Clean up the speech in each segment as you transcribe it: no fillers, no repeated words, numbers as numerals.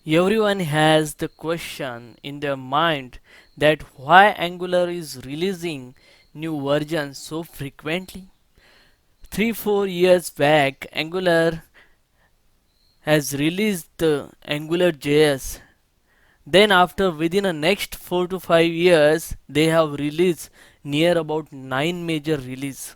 Everyone has the question in their mind that why Angular is releasing new versions so frequently. 3-4 years back, Angular has released the Angular JS. Then after within the next 4 to 5 years, they have released near about 9 major release.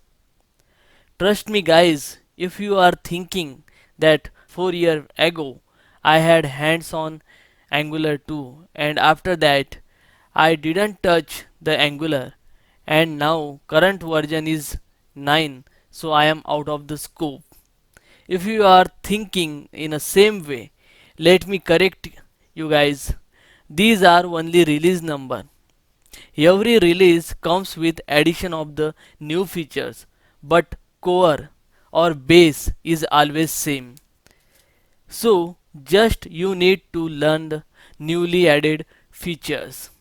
Trust me guys, if you are thinking that 4 years ago I had hands on Angular 2 and after that I didn't touch the Angular and now current version is 9, so I am out of the scope. If you are thinking in the same way, let me correct you guys. These are only release number. Every release comes with addition of the new features, but core or base is always same. So just you need to learn the newly added features.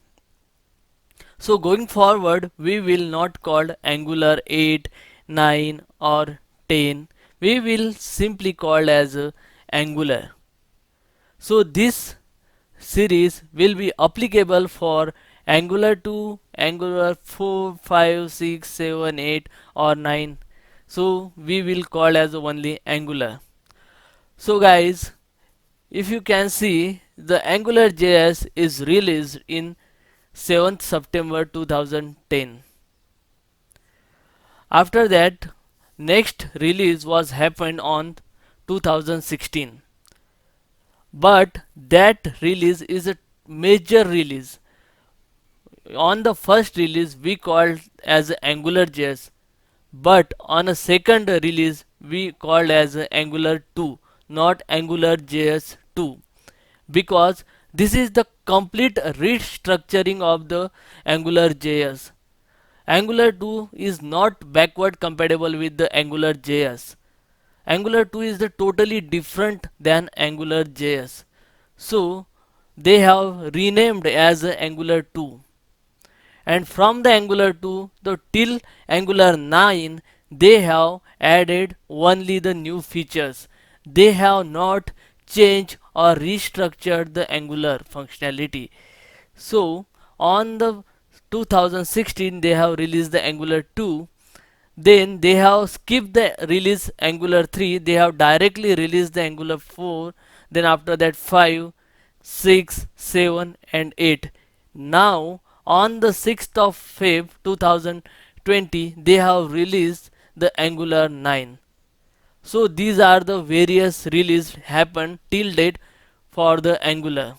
So going forward, we will not call Angular 8, 9 or 10. We will simply call as Angular. So this series will be applicable for Angular 2, Angular 4, 5, 6, 7, 8 or 9. So we will call as only Angular. So guys, if you can see, the Angular JS is released in 7th September 2010. After that, next release was happened on 2016. But that release is a major release. On the first release we called as Angular JS, but on a second release we called as Angular 2, not Angular JS 2, because this is the complete restructuring of the Angular JS. Angular 2 is not backward compatible with the Angular JS. Angular 2 is the totally different than Angular JS. So they have renamed as Angular 2. And from the Angular 2 the till Angular 9 they have added only the new features. They have not changed or restructured the Angular functionality. So on the 2016 they have released the Angular 2, then they have skipped the release Angular 3, they have directly released the Angular 4, then after that 5, 6, 7 and 8. Now on the 6th of Feb 2020 they have released the Angular 9. So these are the various release happened till date for the Angular.